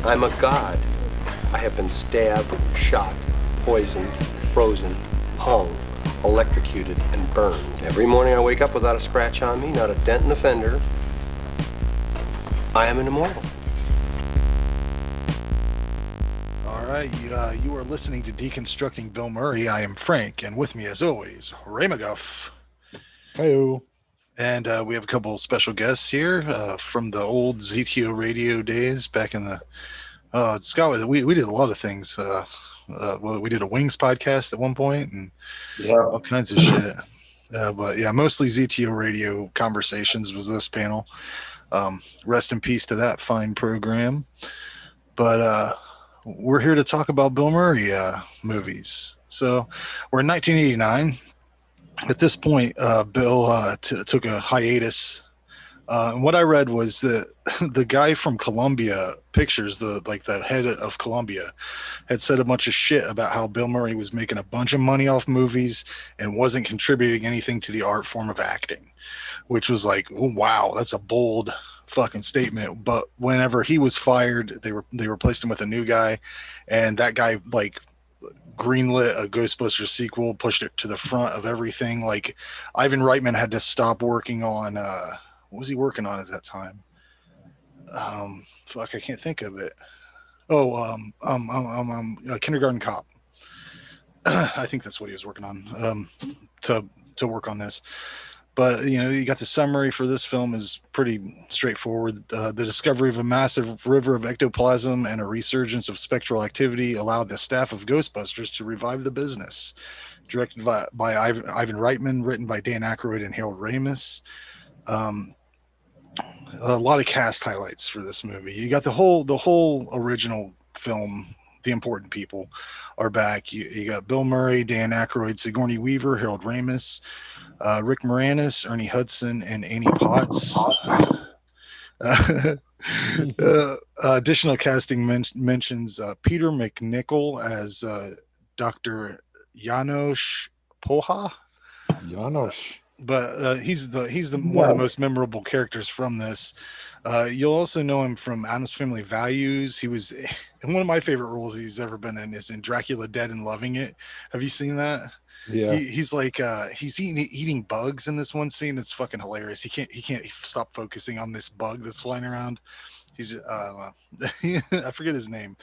I'm a god. I have been stabbed, shot, poisoned, frozen, hung, electrocuted, and burned. Every morning I wake up without a scratch on me, not a dent in the fender. I am an immortal. All right, you are listening to Deconstructing Bill Murray. I am Frank, and with me, as always, Ray McGuff. Hi-yo. And we have a couple special guests here from the old ZTO Radio days back in the Scott. We did a lot of things. Well, we did a Wings podcast at one point, and all kinds of shit. But yeah, mostly ZTO Radio conversations was this panel. Rest in peace to that fine program. But we're here to talk about Bill Murray movies. So we're in 1989. At this point, Bill took a hiatus. And what I read was that the guy from Columbia Pictures, the head of Columbia, had said a bunch of shit about how Bill Murray was making a bunch of money off movies and wasn't contributing anything to the art form of acting, which was like, oh, wow, that's a bold fucking statement. But whenever he was fired, they replaced him with a new guy, and that guy greenlit a Ghostbusters sequel, pushed it to the front of everything. Like, Ivan Reitman had to stop working on what was he working on at that time? I can't think of it. Kindergarten Cop. I think that's what he was working on to work on this. But, you got the summary for this film is pretty straightforward. The discovery of a massive river of ectoplasm and a resurgence of spectral activity allowed the staff of Ghostbusters to revive the business. Directed by Ivan Reitman, written by Dan Aykroyd and Harold Ramis. A lot of cast highlights for this movie. You got the whole original film. The important people are back. You got Bill Murray, Dan Aykroyd, Sigourney Weaver, Harold Ramis, Rick Moranis, Ernie Hudson, and Annie Potts. Additional casting mentions Peter McNichol as Dr. Janosz Poha. Janosz. But he's one of the most memorable characters from this. You'll also know him from Addams Family Values. He was one of my favorite roles he's ever been in is in Dracula Dead and Loving It. Have you seen that? Yeah. He's like he's eating bugs in this one scene. It's fucking hilarious. He can't stop focusing on this bug that's flying around. He's I forget his name.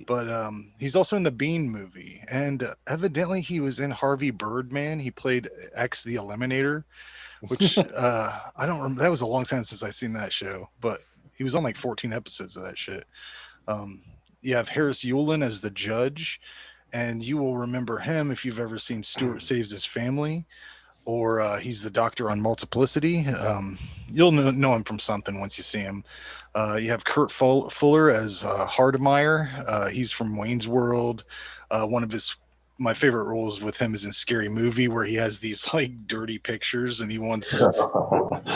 But he's also in the Bean movie, and evidently he was in Harvey Birdman. He played X the Eliminator, which I don't remember. That was a long time since I seen that show, but he was on like 14 episodes of that shit. You have Harris Yulin as the judge, and you will remember him if you've ever seen Stuart Saves His Family, or he's the doctor on Multiplicity. You'll know him from something once you see him. You have Kurt Fuller as Hardemeyer. He's from Wayne's World. One of my favorite roles with him is in Scary Movie, where he has these like dirty pictures, and he wants. Do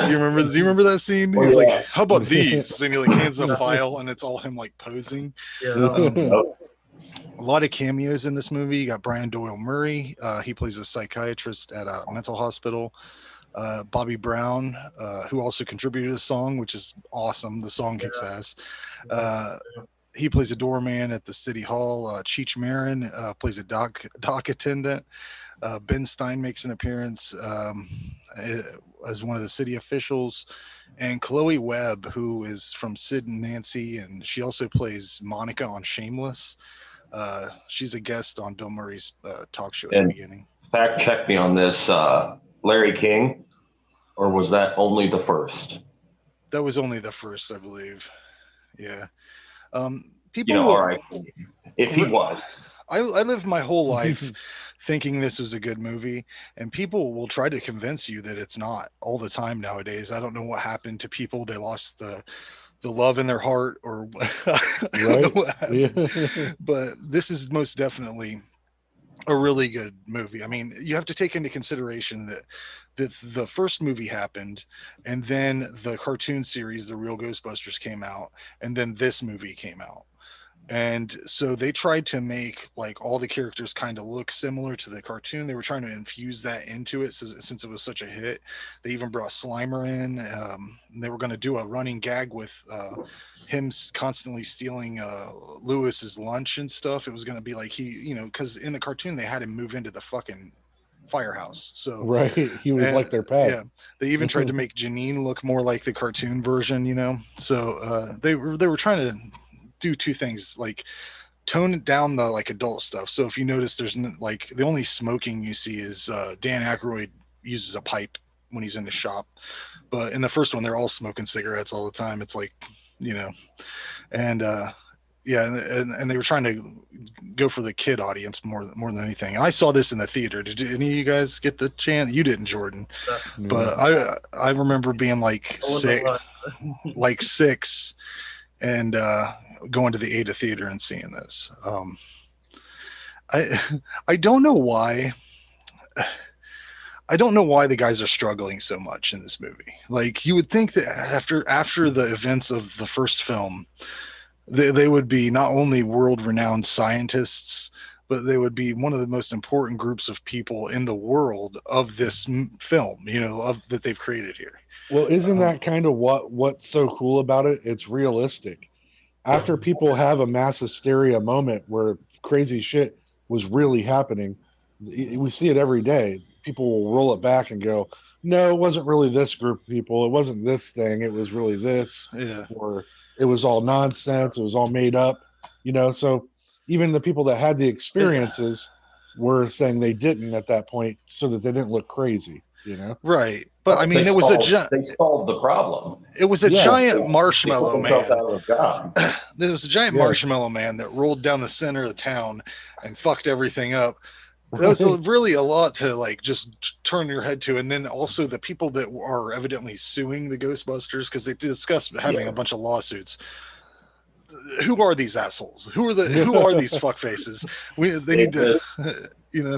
you remember that scene? He's like, "How about these?" And he like hands a file, and it's all him like posing. A lot of cameos in this movie. You got Brian Doyle Murray. He plays a psychiatrist at a mental hospital. Bobby Brown, who also contributed a song, which is awesome. The song kicks ass. He plays a doorman at the city hall. Cheech Marin plays a dock attendant. Ben Stein makes an appearance as one of the city officials. And Chloe Webb, who is from Sid and Nancy, and she also plays Monica on Shameless. She's a guest on Bill Murray's talk show at the beginning. Fact check me on this. Larry King, or was that only the first? That was only the first, I believe. Yeah. People, all right. If he was, I lived my whole life thinking this was a good movie, and people will try to convince you that it's not all the time nowadays. I don't know what happened to people. They lost the love in their heart, or I don't know what happened. But this is most definitely a really good movie. I mean, you have to take into consideration that the first movie happened, and then the cartoon series, The Real Ghostbusters, came out, and then this movie came out. And so they tried to make like all the characters kind of look similar to the cartoon. They were trying to infuse that into it since it was such a hit. They even brought Slimer in. They were going to do a running gag with him constantly stealing Lewis's lunch and stuff. It was going to be like because in the cartoon they had him move into the fucking firehouse. So Right. He was like their pet. Yeah, they even tried to make Janine look more like the cartoon version. So they were trying to do two things, like tone down the like adult stuff. So if you notice, there's like the only smoking you see is Dan Aykroyd uses a pipe when he's in the shop, but in the first one they're all smoking cigarettes all the time. It's like, and yeah, and they were trying to go for the kid audience more than anything. And I saw this in the theater. Did any of you guys get the chance? You didn't, Jordan, but I remember being like six, and going to the Ada Theater and seeing this. I don't know why. I don't know why the guys are struggling so much in this movie. Like, you would think that after the events of the first film, they would be not only world-renowned scientists, but they would be one of the most important groups of people in the world of this film, that they've created here. Well, isn't that kind of what's so cool about it? It's realistic. After people have a mass hysteria moment where crazy shit was really happening, we see it every day. People will roll it back and go, no, it wasn't really this group of people. It wasn't this thing. It was really this. Yeah. Or it was all nonsense. It was all made up. So even the people that had the experiences were saying they didn't at that point so that they didn't look crazy, Right. But I mean, they they solved the problem. It was a giant marshmallow man. There was a giant marshmallow man that rolled down the center of the town and fucked everything up. That was really a lot to like just turn your head to. And then also the people that are evidently suing the Ghostbusters, because they discussed having a bunch of lawsuits. Who are these assholes? Who are these fuckfaces? They need to,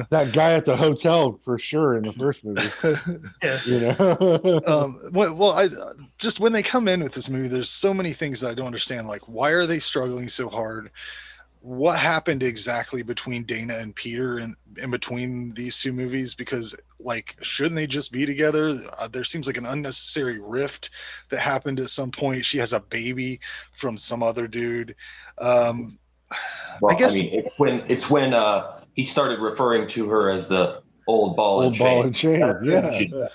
that guy at the hotel for sure in the first movie. I just, when they come in with this movie, there's so many things that I don't understand. Like, why are they struggling so hard? What happened exactly between Dana and Peter in between these two movies? Because like, shouldn't they just be together? There seems like an unnecessary rift that happened at some point. She has a baby from some other dude. I guess it's when he started referring to her as the old ball and chain. Yeah.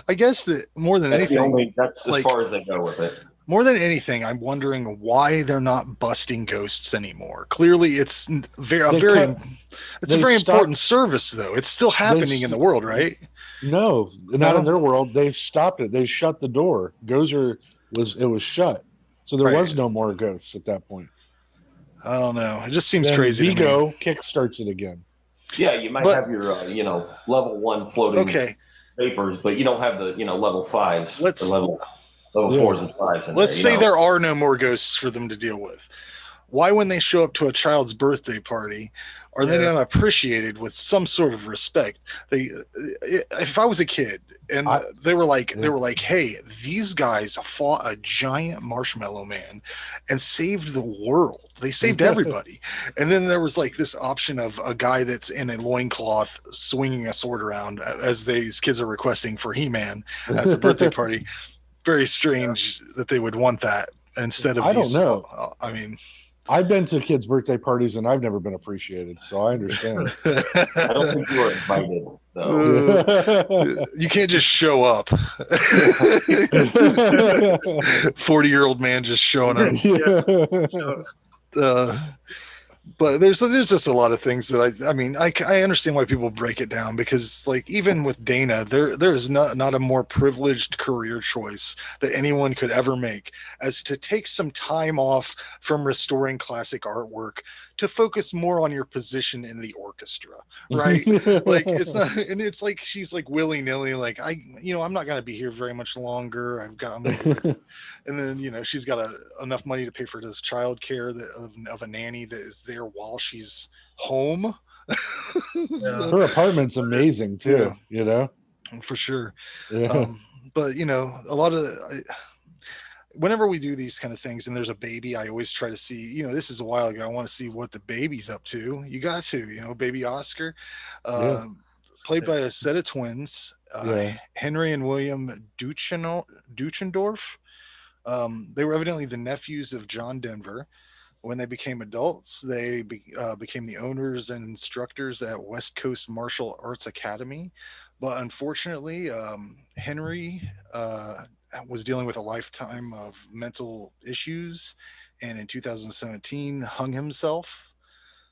I guess that more than anything, that's as far as they go with it. More than anything, I'm wondering why they're not busting ghosts anymore. Clearly, it's a very important service, though. It's still happening in the world, right? No, not in their world. They stopped it. They shut the door. Gozer was shut, so there was no more ghosts at that point. I don't know. It just seems crazy. Vigo kickstarts it again. Yeah, you might have your level 1 floating vapors, but you don't have the level 5s. Level 4s and 5s. Let's say there are no more ghosts for them to deal with. Why, when they show up to a child's birthday party, are they not appreciated with some sort of respect? If I was a kid and they were like, hey, these guys fought a giant marshmallow man and saved the world. They saved everybody. And then there was like this option of a guy that's in a loincloth swinging a sword around, as these kids are requesting for He-Man at the birthday party. Very strange that they would want that instead of. I don't know. I mean, I've been to kids' birthday parties and I've never been appreciated, so I understand. I don't think you were invited, though. You can't just show up. 40-year-old man just showing up. But there's just a lot of things that I understand why people break it down, because like even with Dana, there's not a more privileged career choice that anyone could ever make as to take some time off from restoring classic artwork to focus more on your position in the orchestra, right? Like it's not, and it's like she's like willy-nilly, like I'm not gonna be here very much longer. And then she's got enough money to pay for this child care of a nanny that is there while she's home. Her apartment's amazing too, for sure. But a lot of whenever we do these kind of things and there's a baby, I always try to see, this is a while ago, I want to see what the baby's up to. You got to, baby Oscar, played by a set of twins, Henry and William Duchendorf. They were evidently the nephews of John Denver. When they became adults, they became the owners and instructors at West Coast Martial Arts Academy. But unfortunately, Henry was dealing with a lifetime of mental issues, and in 2017 hung himself.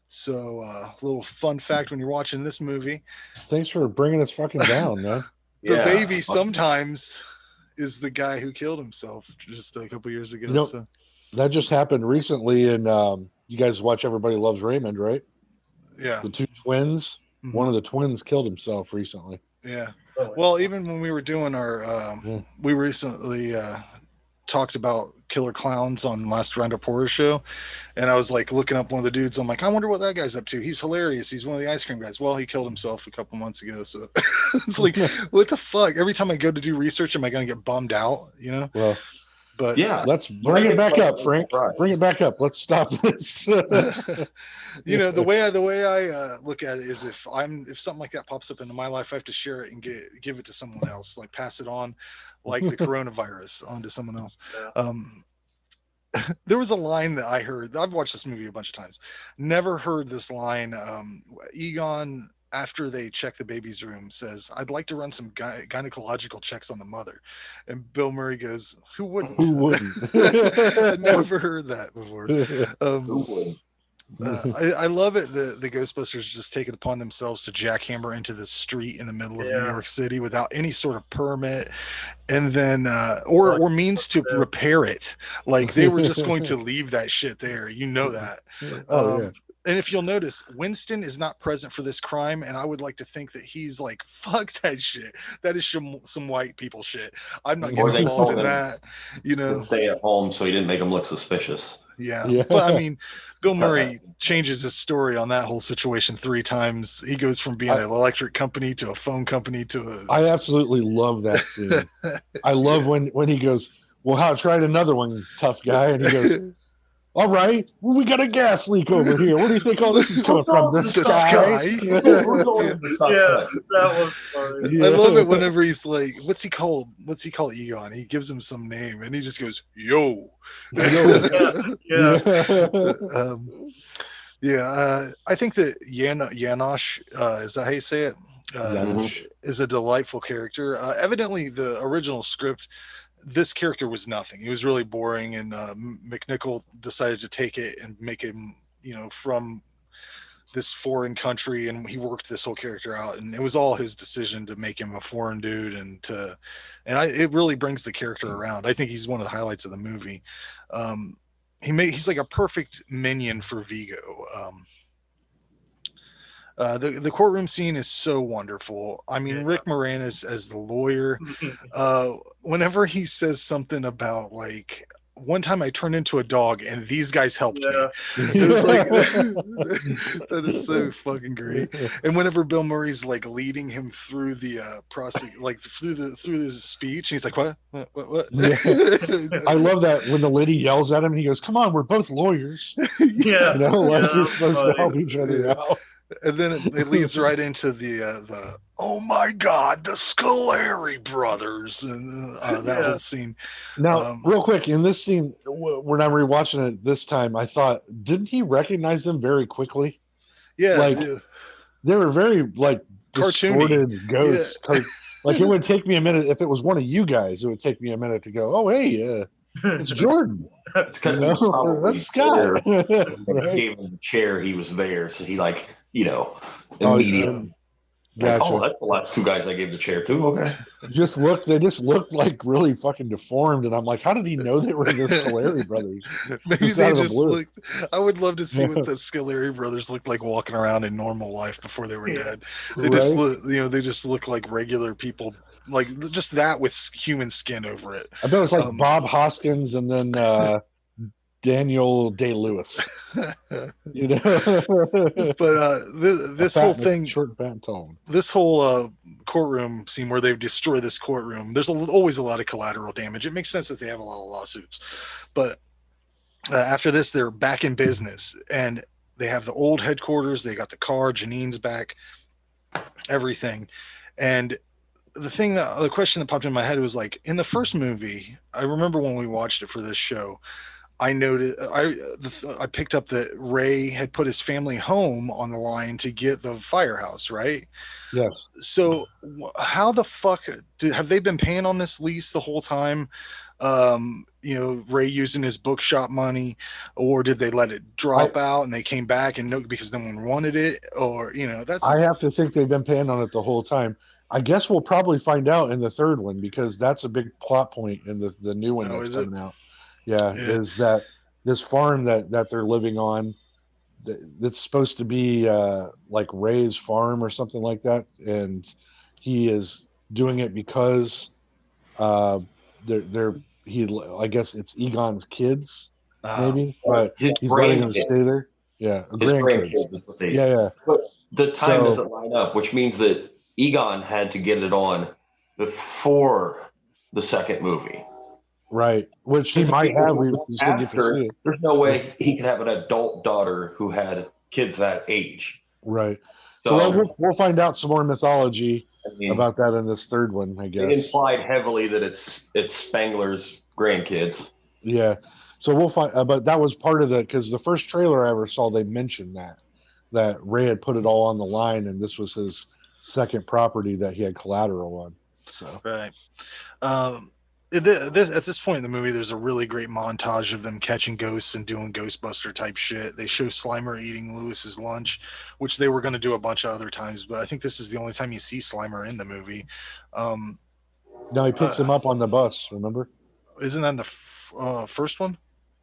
So a little fun fact when you're watching this movie. Thanks for bringing us fucking down, man. The baby sometimes is the guy who killed himself just a couple years ago. So that just happened recently, and you guys watch Everybody Loves Raymond, right? Yeah. The two twins. Mm-hmm. One of the twins killed himself recently. Yeah. Well, even when we were doing our, we recently talked about killer clowns on last Roundup Horror Show, and I was like looking up one of the dudes. I'm like, I wonder what that guy's up to. He's hilarious. He's one of the ice cream guys. Well, he killed himself a couple months ago. So it's like, what the fuck? Every time I go to do research, am I going to get bummed out? Well, but let's bring it back up, Frank. Bring it back up. Let's stop this. The way I look at it is if something like that pops up into my life, I have to share it and give it to someone else, like pass it on, like the coronavirus onto someone else. There was a line that I heard. I've watched this movie a bunch of times. Never heard this line. Egon, after they check the baby's room, says, "I'd like to run some gynecological checks on the mother." And Bill Murray goes, "Who wouldn't?" Who wouldn't? I never heard that before. Who would? I love it. The Ghostbusters just take it upon themselves to jackhammer into the street in the middle of New York City without any sort of permit, and then or means to repair it. Like they were just going to leave that shit there. That. And if you'll notice, Winston is not present for this crime, and I would like to think that he's like, fuck that shit. That is some white people shit. I'm not getting involved in that. Stay at home so he didn't make him look suspicious. Yeah. But I mean, Bill Murray changes his story on that whole situation 3 times. He goes from being an electric company to a phone company to a... I absolutely love that scene. I love when he goes, "Well, I tried another one, tough guy," and he goes, "All right, well, we got a gas leak over here. Where do you think all this is coming from? The sky?" That was funny. I love it whenever he's like, what's he called Egon? He gives him some name, and he just goes, "Yo." I think that Janosch, is that how you say it? Is a delightful character. Evidently, the original script, this character was nothing. He was really boring, and McNichol decided to take it and make him, from this foreign country, and he worked this whole character out, and it was all his decision to make him a foreign dude, it really brings the character around. I think he's one of the highlights of the movie. He's like a perfect minion for Vigo. The courtroom scene is so wonderful. I mean, Rick Moranis as the lawyer, whenever he says something about like, "One time I turned into a dog and these guys helped me." It's like, that is so fucking great. And whenever Bill Murray's like leading him through the process, like through his speech, and he's like, what? I love that when the lady yells at him, and he goes, "Come on, we're both lawyers." He's supposed to help each other out. And then it leads right into the "oh my God, the Scolari brothers," and that whole scene. Now, real quick, in this scene, when I'm rewatching it this time, I thought, didn't he recognize them very quickly? Yeah, they were very like distorted cartoony ghosts. Like it would take me a minute if it was one of you guys. It would take me a minute to go, "Oh, hey, it's Jordan." It's because that's Scott. Right? Gave him the chair. He was there, so he immediately. Gotcha. That's 2 guys I gave the chair to. Okay. They just looked like really fucking deformed, and I'm like, how did he know they were the Scolari brothers? Maybe they just looked. I would love to see what the Scolari brothers looked like walking around in normal life before they were dead. They just look, they just look like regular people, like just that with human skin over it. I bet it was like Bob Hoskins and then Daniel Day-Lewis. You know, but this whole thing, short, fat, tone. This whole courtroom scene where they destroy this courtroom, there's always a lot of collateral damage. It makes sense that they have a lot of lawsuits, but after this, they're back in business, and they have the old headquarters. They got the car, Janine's back, everything, and the question that popped in my head was like, in the first movie, I remember when we watched it for this show, I noted, I picked up that Ray had put his family home on the line to get the firehouse, right? Yes. So how the fuck have they been paying on this lease the whole time? Ray using his bookshop money, or did they let it drop out and they came back and because no one wanted it? Or, I have to think they've been paying on it the whole time. I guess we'll probably find out in the third one, because that's a big plot point in the new one that's coming out. Yeah, is that this farm that they're living on, that's supposed to be like Ray's farm or something like that, and he is doing it because I guess it's Egon's kids, maybe, but he's letting them stay there. Yeah, his grandkids is what they. But the time doesn't line up, which means that Egon had to get it on before the second movie. Right, which he might have. We still get to see it. There's no way he could have an adult daughter who had kids that age. Right. So we'll find out some more mythology about that in this third one, I guess. It implied heavily that it's Spangler's grandkids. Yeah. So we'll find, but that was part of because the first trailer I ever saw, they mentioned that Ray had put it all on the line, and this was his second property that he had collateral on. So right. At this point in the movie, there's a really great montage of them catching ghosts and doing Ghostbuster type shit. They show Slimer eating Lewis's lunch, which they were going to do a bunch of other times, but I think this is the only time you see Slimer in the movie. No, he picks him up on the bus. Remember? Isn't that in the first one?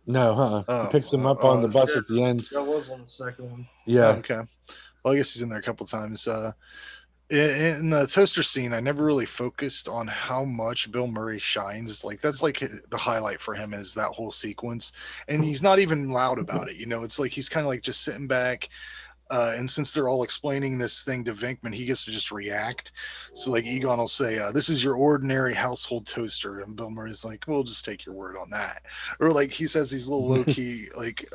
No, he picks him up on the bus at the end. That was on the second one. Yeah. Oh, okay. Well, I guess he's in there a couple times. In the toaster scene, I never really focused on how much Bill Murray shines. Like, that's like the highlight for him, is that whole sequence. And he's not even loud about it. It's like he's kind of like just sitting back. And since they're all explaining this thing to Venkman, he gets to just react. So like Egon will say, this is your ordinary household toaster. And Bill Murray's like, we'll just take your word on that. Or like he says these little low key, like,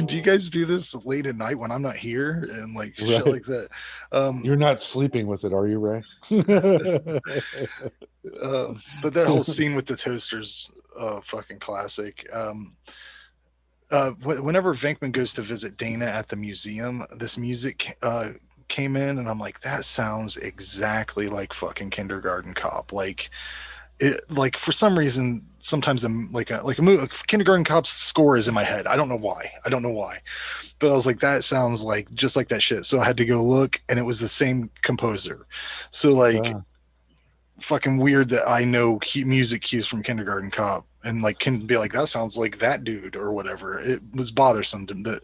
do you guys do this late at night when I'm not here? And like shit like that. You're not sleeping with it, are you, Ray? But that whole scene with the toaster's fucking classic. Whenever Venkman goes to visit Dana at the museum, this music came in, and I'm like, that sounds exactly like fucking Kindergarten Cop. Like, for some reason, sometimes I'm like a Kindergarten Cop's score is in my head. I don't know why, but I was like, that sounds like just like that shit. So I had to go look, and it was the same composer. So like, fucking weird that I know music cues from Kindergarten Cop, and like can be like, that sounds like that dude or whatever. It was bothersome to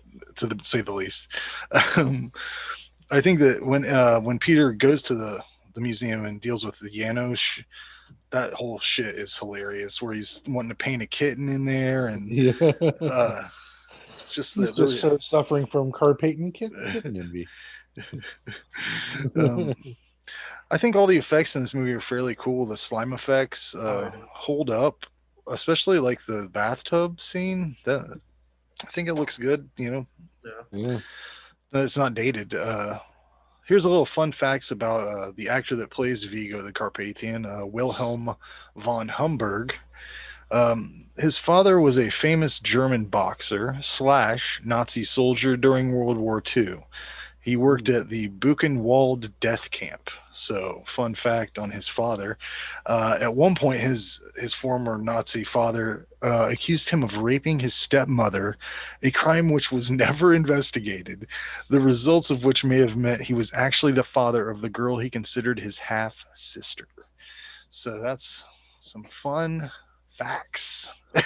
say the least. I think that when Peter goes to the museum and deals with the Janosch, that whole shit is hilarious, where he's wanting to paint a kitten in there, and just suffering from carpation kitten envy. I think all the effects in this movie are fairly cool. The slime effects hold up, especially like the bathtub scene. That I think it looks good. Yeah. It's not dated. Here's a little fun facts about the actor that plays Vigo the Carpathian, Wilhelm von Humberg. His father was a famous German boxer / Nazi soldier during World War II. He worked at the Buchenwald death camp. So, fun fact on his father. At one point, his former Nazi father accused him of raping his stepmother, a crime which was never investigated, the results of which may have meant he was actually the father of the girl he considered his half-sister. So that's some fun facts. He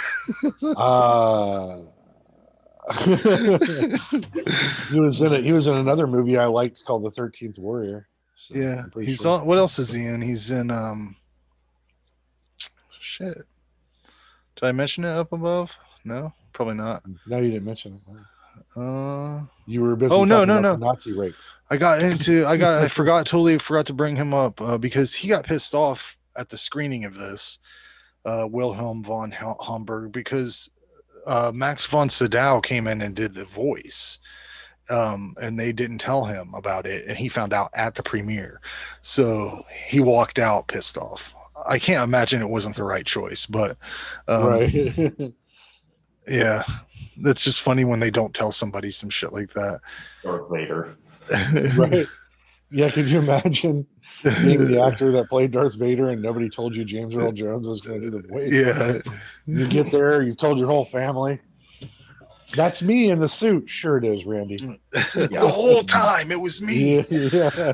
was in another movie I liked called The 13th Warrior. So yeah, he's on. What else is he in? He's in shit. Did I mention it up above? No, probably not. No, you didn't mention it. You were busy talking about the Nazi rape. I totally forgot to bring him up because he got pissed off at the screening of this, Wilhelm von Homburg, because Max von Sydow came in and did the voice. And they didn't tell him about it, and he found out at the premiere. So he walked out pissed off. I can't imagine it wasn't the right choice, but right. Yeah, that's just funny when they don't tell somebody some shit like that. Darth Vader. Right. Yeah, could you imagine being the actor that played Darth Vader and nobody told you James Earl Jones was going to do the voice? Yeah. You get there, you've told your whole family. That's me in the suit. Sure it is, Randy. The whole time it was me. Yeah.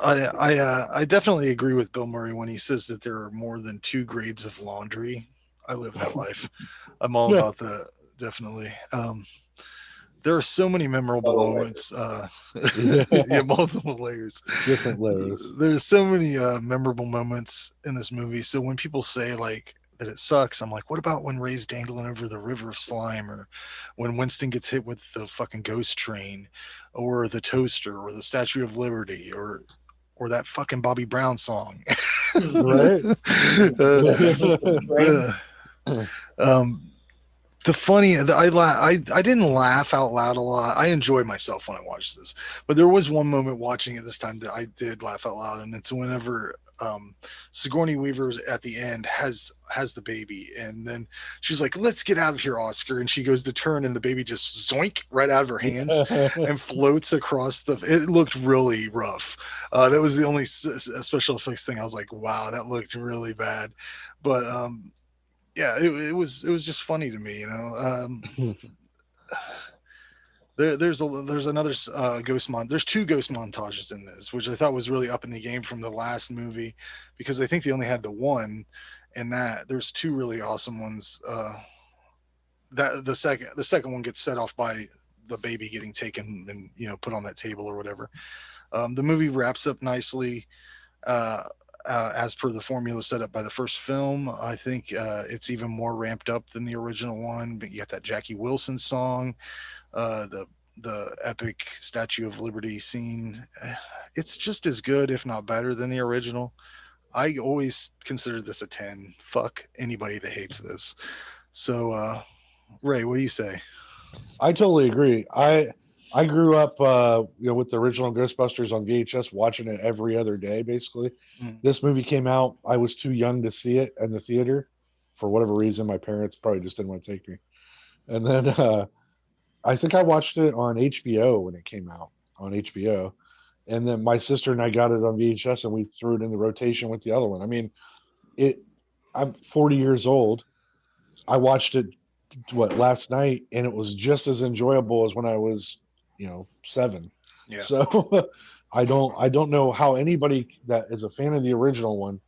I definitely agree with Bill Murray when he says that there are more than 2 grades of laundry. I live that life. I'm all about that. Definitely. There are so many memorable moments. Multiple layers. Different layers. There's so many memorable moments in this movie. So when people say like that it sucks, I'm like, what about when Ray's dangling over the river of slime, or when Winston gets hit with the fucking ghost train, or the toaster, or the Statue of Liberty, or that fucking Bobby Brown song. Right. I didn't laugh out loud a lot. I enjoyed myself when I watched this, but there was one moment watching it this time that I did laugh out loud, and it's whenever Sigourney Weaver at the end has the baby, and then she's like, "Let's get out of here, Oscar," and she goes to turn, and the baby just zoink right out of her hands and floats across it looked really rough. That was the only special effects thing I was like, wow, that looked really bad. But yeah, it was just funny to me, you know. There's another there's 2 ghost montages in this, which I thought was really up in the game from the last movie, because I think they only had the one, and that there's 2 really awesome ones. That the second one gets set off by the baby getting taken and, you know, put on that table or whatever. The movie wraps up nicely. As per the formula set up by the first film. I think it's even more ramped up than the original one. But you got that Jackie Wilson song, the epic Statue of Liberty scene. It's just as good, if not better, than the original. I always consider this a 10. Fuck anybody that hates this. So, Ray, what do you say? I totally agree. I grew up, with the original Ghostbusters on VHS, watching it every other day, basically. This movie came out. I was too young to see it in the theater. For whatever reason, my parents probably just didn't want to take me. And then I think I watched it on HBO when it came out on HBO. And then my sister and I got it on VHS, and we threw it in the rotation with the other one. I mean, I'm 40 years old. I watched it, last night, and it was just as enjoyable as when I was 7. Yeah. So I don't know how anybody that is a fan of the original one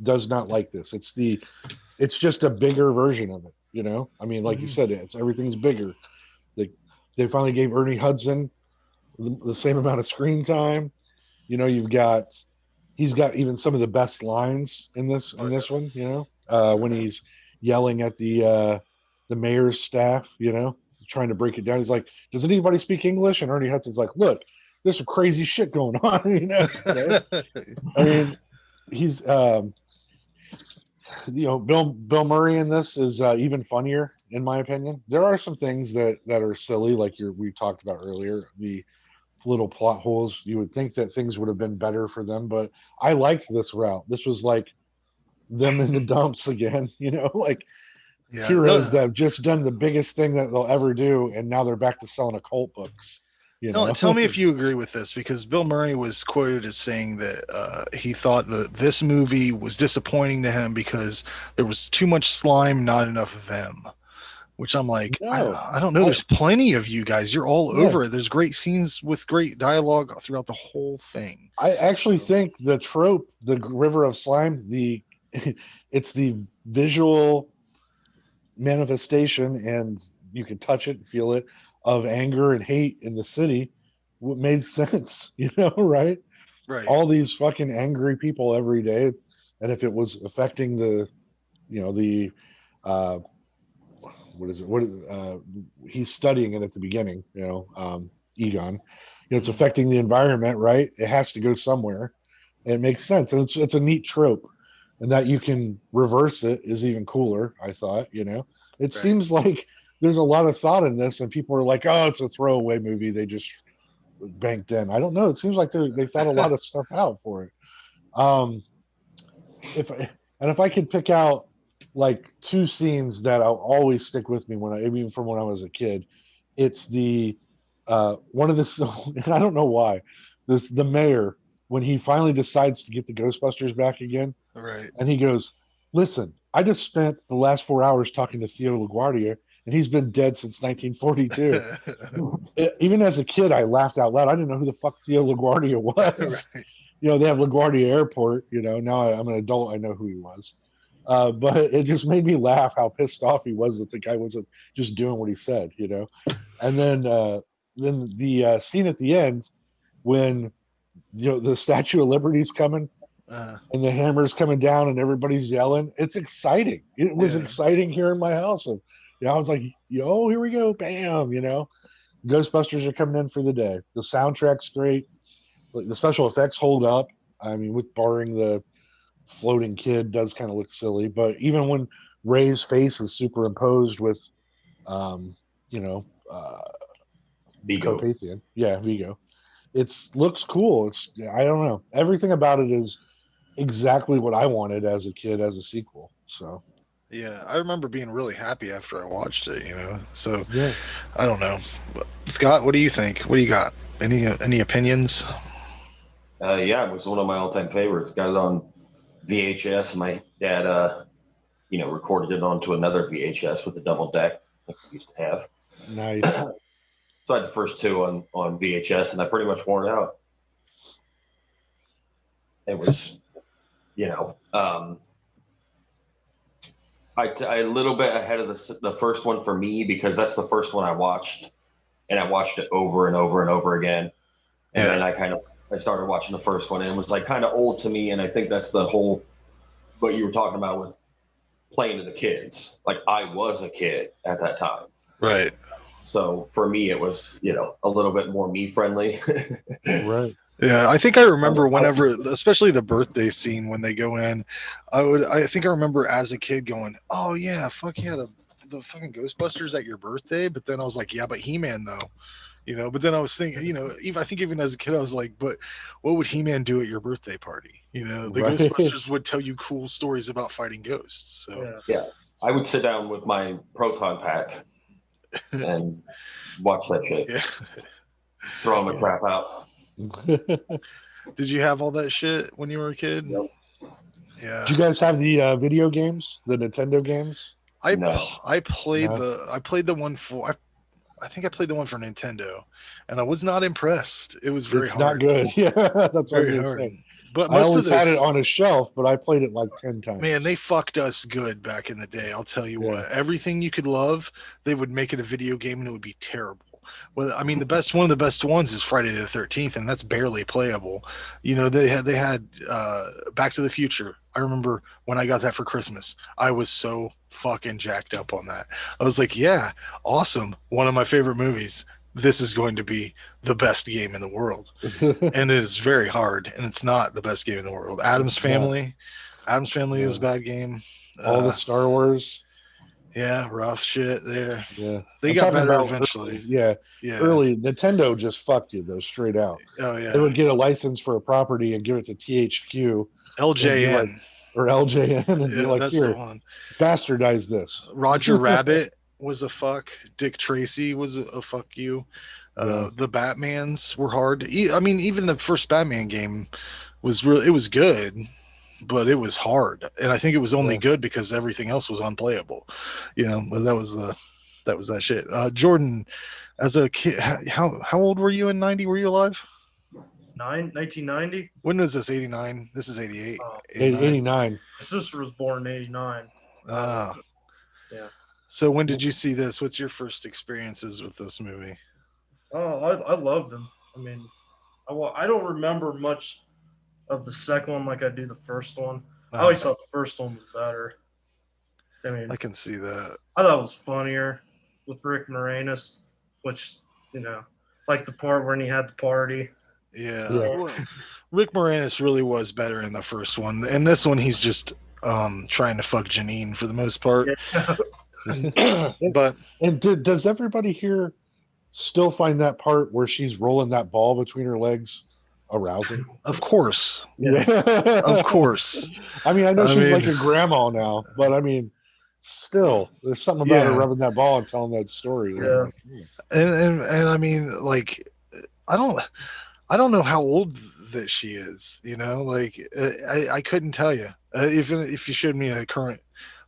does not like this. It's just a bigger version of it, you know? I mean, like you said, everything's bigger. They finally gave Ernie Hudson the same amount of screen time. You know, he's got even some of the best lines in this one, you know, when he's yelling at the mayor's staff, you know, trying to break it down. He's like, does anybody speak English? And Ernie Hudson's like, look, there's some crazy shit going on, you know. I mean, he's Bill Murray in this is even funnier, in my opinion. There are some things that are silly, like we talked about earlier, the little plot holes. You would think that things would have been better for them, but I liked this route. This was like them in the dumps again, you know, like heroes that have just done the biggest thing that they'll ever do, and now they're back to selling occult books. You know? Tell me if you agree with this, because Bill Murray was quoted as saying that he thought that this movie was disappointing to him because there was too much slime, not enough of them. Which I'm like, no, I don't know. There's plenty of you guys. You're all over it. There's great scenes with great dialogue throughout the whole thing. I actually think the trope, the river of slime, it's the visual manifestation, and you can touch it and feel it, of anger and hate in the city. What made sense, you know, right? All these fucking angry people every day, and if it was affecting the what is it? He's studying it at the beginning. Egon. It's affecting the environment, right? It has to go somewhere. And it makes sense, and it's a neat trope, and that you can reverse it is even cooler. I thought, it seems like there's a lot of thought in this, and people are like, "Oh, it's a throwaway movie. They just banked in." I don't know. It seems like they thought a lot of stuff out for it. If I could pick out like two scenes that I'll always stick with me even from when I was a kid, it's the one of the, and I don't know why, the mayor, when he finally decides to get the Ghostbusters back again, right? And he goes, "Listen, I just spent the last 4 hours talking to Theo LaGuardia, and he's been dead since 1942." Even as a kid, I laughed out loud. I didn't know who the fuck Theo LaGuardia was. Right. They have LaGuardia Airport. Now I'm an adult, I know who he was. But it just made me laugh how pissed off he was that the guy wasn't just doing what he said. And then the scene at the end when the Statue of Liberty's coming and the hammer's coming down and everybody's yelling. It's exciting. It was exciting here in my house. And I was like, here we go, bam. Ghostbusters are coming in for the day. The soundtrack's great. The special effects hold up. I mean, with barring the floating kid does kind of look silly, but even when Ray's face is superimposed with Vigo Carpathian. Yeah, Vigo. Looks cool. I don't know. Everything about it is exactly what I wanted as a kid as a sequel. So yeah, I remember being really happy after I watched it, So yeah. I don't know. Scott, what do you think? What do you got? Any opinions? Yeah, it was one of my all-time favorites. Got it on VHS. My dad, recorded it onto another VHS with a double deck like we used to have. Nice. So I had the first two on VHS, and I pretty much wore it out. It was, a little bit ahead of the first one for me because that's the first one I watched, and I watched it over and over and over again. And then I started watching the first one, and it was like kind of old to me. And I think that's the whole, what you were talking about with playing to the kids. Like I was a kid at that time. Right. So for me, it was, a little bit more me friendly. Right. Yeah, I think I remember whenever, especially the birthday scene when they go in, I think I remember as a kid going, "Oh yeah, fuck yeah, the fucking Ghostbusters at your birthday." But then I was like, "Yeah, but He-Man though." But then I was thinking, even as a kid, I was like, "But what would He-Man do at your birthday party?" The Right. Ghostbusters would tell you cool stories about fighting ghosts. So yeah, I would sit down with my proton pack and watch that shit. Yeah. Throw the crap out. Did you have all that shit when you were a kid? Yep. Yeah. Did you guys have the video games, the Nintendo games? I played the one for I think I played the one for Nintendo, and I was not impressed. It was very hard. Not good. Yeah, that's what I was going to say. But I always had it on a shelf, but I played it like 10 times. Man, they fucked us good back in the day. I'll tell you what. Everything you could love, they would make it a video game, and it would be terrible. Well, I mean, one of the best ones is Friday the 13th, and that's barely playable. They had Back to the Future. I remember when I got that for Christmas, I was so fucking jacked up on that. I was like, yeah, awesome. One of my favorite movies. This is going to be the best game in the world. And it is very hard, and it's not the best game in the world. Addams Family is a bad game. All the Star Wars. Yeah, rough shit there. Yeah. They got better eventually. Early Nintendo just fucked you though, straight out. Oh yeah. They would get a license for a property and give it to THQ. LJN. Or LJN and be like, here, bastardize this. Roger Rabbit was a fuck. Dick Tracy was a fuck you. The Batmans were hard. I mean, even the first Batman game was good, but it was hard. And I think it was only good because everything else was unplayable. But that was that shit. Jordan, as a kid, how old were you in 90? Were you alive? 1990. When was this? 89. This is 88. 89. My sister was born in 89. Yeah. So when did you see this? What's your first experiences with this movie? Oh, I loved them. I mean, I don't remember much of the second one like I do the first one. I always thought the first one was better. I mean, I can see that. I thought it was funnier with Rick Moranis, which, like the part when he had the party. Yeah. Yeah. Well, Rick Moranis really was better in the first one. And this one, he's just trying to fuck Janine for the most part. Yeah. But does everybody here still find that part where she's rolling that ball between her legs arousing? of course. Yeah. Of course. I mean, I know I she's mean- like a grandma now, but I mean, still, there's something about her Yeah. rubbing that ball and telling that story. Yeah. And I mean, like, I don't know how old that she is, like I couldn't tell you. If you showed me a current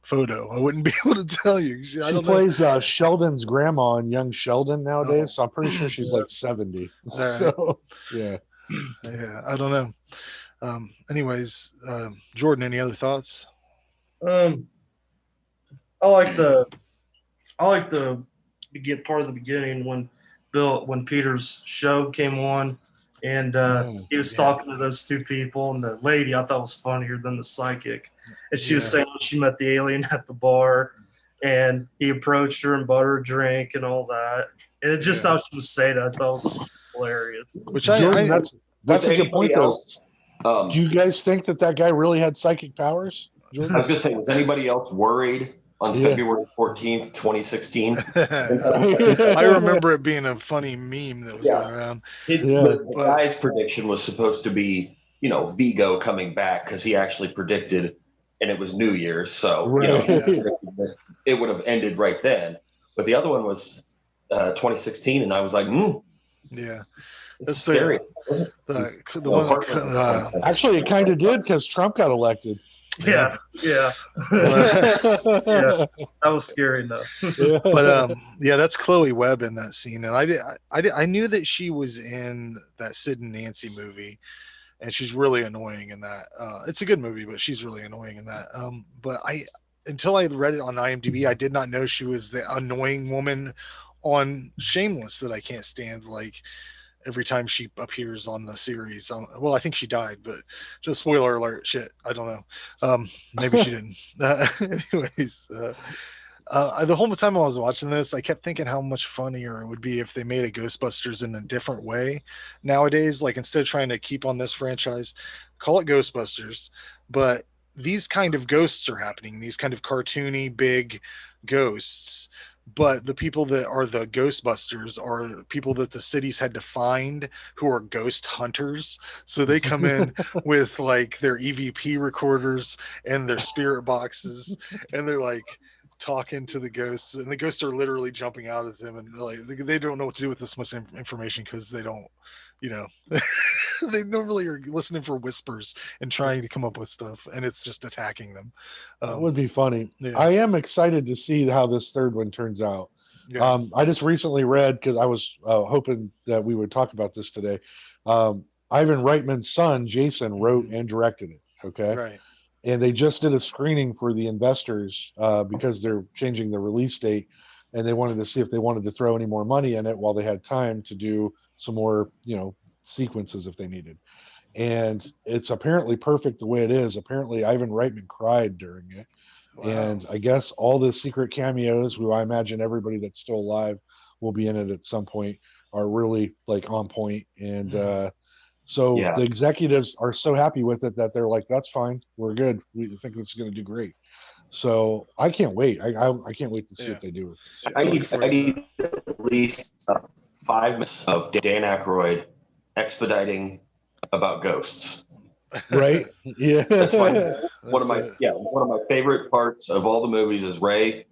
photo, I wouldn't be able to tell you. She I don't plays Sheldon's grandma in Young Sheldon nowadays, Oh. so I'm pretty sure she's like 70. Is that right? So, yeah. Yeah, I don't know. Anyways, Jordan, any other thoughts? I like the part of the beginning when Peter's show came on, and he was talking to those two people, and the lady I thought was funnier than the psychic, and she was saying she met the alien at the bar, and he approached her and bought her a drink and all that, and just how she was saying that I thought was hilarious. Which Jordan, that's a good point, though. Do Do you guys think that guy really had psychic powers? Jordan? I was going to say, was anybody else worried on February 14th, 2016? I remember it being a funny meme that was going around. The guy's prediction was supposed to be, Vigo coming back because he actually predicted, and it was New Year's, so it would have ended right then. But the other one was 2016, and I was like, yeah, it's scary. The one Actually, it kind of did because Trump got elected. Yeah. That was scary enough. But that's Chloe Webb in that scene, and I knew that she was in that Sid and Nancy movie, and she's really annoying in that. It's a good movie, but she's really annoying in that. But until I read it on IMDb, I did not know she was the annoying woman on Shameless that I can't stand. Like, every time she appears on the series. Well, I think she died, but just spoiler alert. Shit, I don't know. Maybe she didn't. Anyways, the whole time I was watching this, I kept thinking how much funnier it would be if they made a Ghostbusters in a different way nowadays. Like, instead of trying to keep on this franchise, call it Ghostbusters, but these kind of ghosts are happening. These kind of cartoony big ghosts. But the people that are the Ghostbusters are people that the cities had to find who are ghost hunters. So they come in with like their EVP recorders and their spirit boxes, and they're like talking to the ghosts, and the ghosts are literally jumping out at them, and they don't know what to do with this much information because they don't, they normally are listening for whispers and trying to come up with stuff, and it's just attacking them. That would be funny. Yeah. I am excited to see how this third one turns out. Yeah. I just recently read, because I was hoping that we would talk about this today. Ivan Reitman's son, Jason, wrote and directed it. Okay. Right. And they just did a screening for the investors because they're changing the release date, and they wanted to see if they wanted to throw any more money in it while they had time to do some more, sequences if they needed. And it's apparently perfect the way it is. Apparently Ivan Reitman cried during it. Wow. And I guess all the secret cameos, who I imagine everybody that's still alive will be in it at some point, are really like on point. And the executives are so happy with it that they're like, that's fine, we're good, we think this is going to do great. So I can't wait. I can't wait to see what they do with this. I need at least 5 minutes of Dan Aykroyd expediting about ghosts. Right? Yeah. That's one of my favorite parts of all the movies is Ray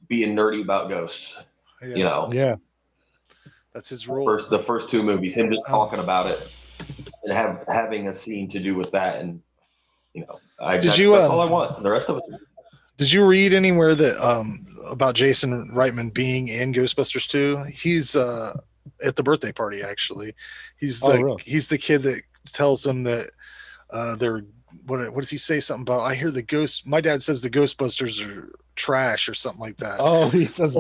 being nerdy about ghosts. Yeah. Yeah. That's his role. The first 2 movies, him just talking about it and having a scene to do with that, and that's all I want. The rest of it. Did you read anywhere that about Jason Reitman being in Ghostbusters 2? He's at the birthday party, actually. He's the kid that tells them that they're what does he say? Something about, I hear the ghosts. My dad says the Ghostbusters are trash or something like that. Oh, he says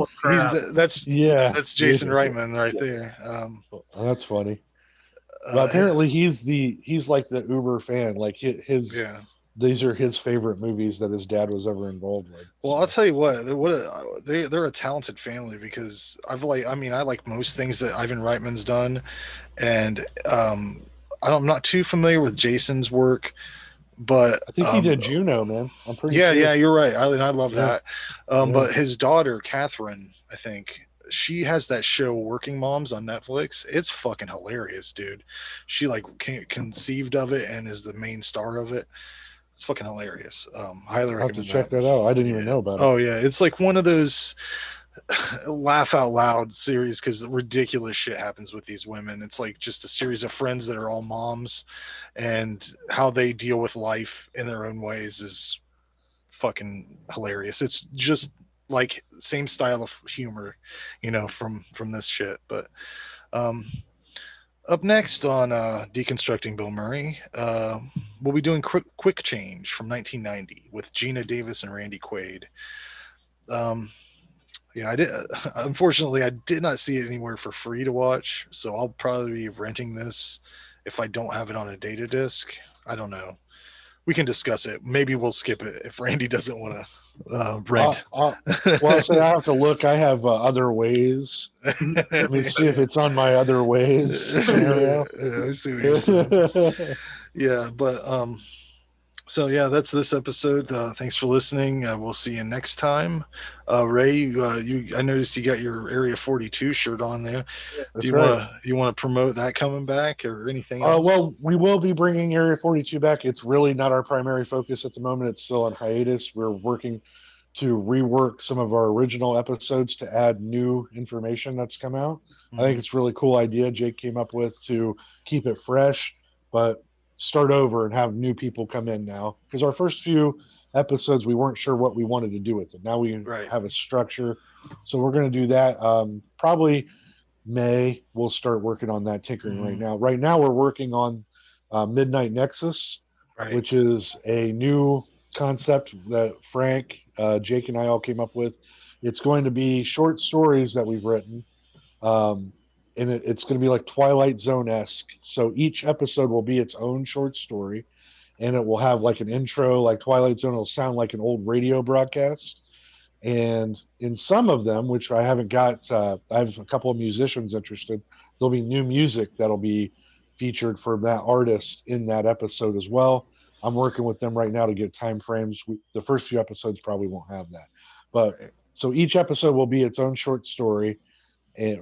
that's Jason Reitman right there. That's funny. Well, apparently he's like the Uber fan. Like his these are his favorite movies that his dad was ever involved with. Well, I'll tell you what, they're a talented family, because I like most things that Ivan Reitman's done, and I'm not too familiar with Jason's work, but I think he did Juno, man. I'm pretty yeah, sure. Yeah, you're right. I love that. Yeah. But his daughter, Catherine, I think she has that show Working Moms on Netflix. It's fucking hilarious, dude. She like conceived of it and is the main star of it. It's fucking hilarious. Highly recommend I'll have to check that out. I didn't even know about it. Oh yeah, it's like one of those laugh out loud series, because ridiculous shit happens with these women. It's like just a series of friends that are all moms, and how they deal with life in their own ways is fucking hilarious. It's just like same style of humor, from this shit. But up next on Deconstructing Bill Murray, we'll be doing Quick Change from 1990 with Gina Davis and Randy Quaid. Yeah, I did. Unfortunately, I did not see it anywhere for free to watch, so I'll probably be renting this if I don't have it on a data disc. I don't know. We can discuss it. Maybe we'll skip it if Randy doesn't want to rent. Well, I have to look. I have other ways. Let me see if it's on my other ways scenario. I see what you're saying. Yeah, but so yeah, that's this episode. Thanks for listening. We'll see you next time. Ray, I noticed you got your Area 42 shirt on there. That's Do you want to promote that coming back or anything else? Well, we will be bringing Area 42 back. It's really not our primary focus at the moment. It's still on hiatus. We're working to rework some of our original episodes to add new information that's come out. Mm-hmm. I think it's a really cool idea Jake came up with to keep it fresh, but start over and have new people come in now, because our first few episodes we weren't sure what we wanted to do with it. Now we have a structure, so we're going to do that. Probably May we'll start working on that tinkering. Right now we're working on Midnight Nexus, which is a new concept that Frank, Jake, and I all came up with. It's going to be short stories that we've written, and it's going to be like Twilight Zone-esque. So each episode will be its own short story, and it will have like an intro, like Twilight Zone. It'll sound like an old radio broadcast. And in some of them, which I haven't got, I have a couple of musicians interested. There'll be new music that'll be featured for that artist in that episode as well. I'm working with them right now to get time frames. The first few episodes probably won't have that. But so each episode will be its own short story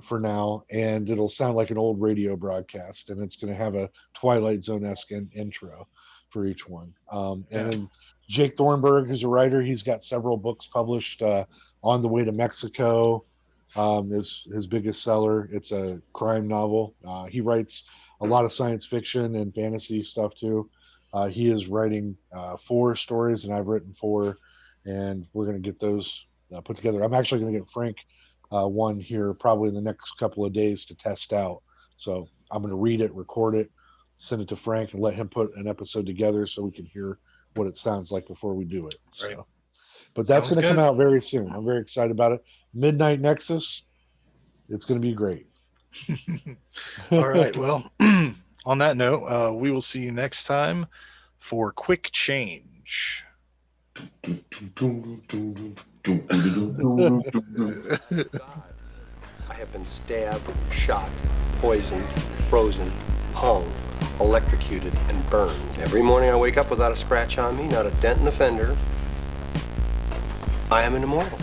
for now, and it'll sound like an old radio broadcast, and it's going to have a Twilight Zone-esque intro for each one. And then Jake Thornburg, who's a writer, he's got several books published. On the Way to Mexico is his biggest seller. It's a crime novel. He writes a lot of science fiction and fantasy stuff too. He is writing 4 stories, and I've written 4, and we're going to get those put together. I'm actually going to get Frank one here probably in the next couple of days to test out. So I'm going to read it, record it, send it to Frank, and let him put an episode together so we can hear what it sounds like before we do it. So, but that's going to come out very soon. I'm very excited about it. Midnight Nexus, it's going to be great. All right. Well, on that note, we will see you next time for Quick Change. I have been stabbed, shot, poisoned, frozen, hung, electrocuted, and burned. Every morning I wake up without a scratch on me, not a dent in the fender. I am an immortal.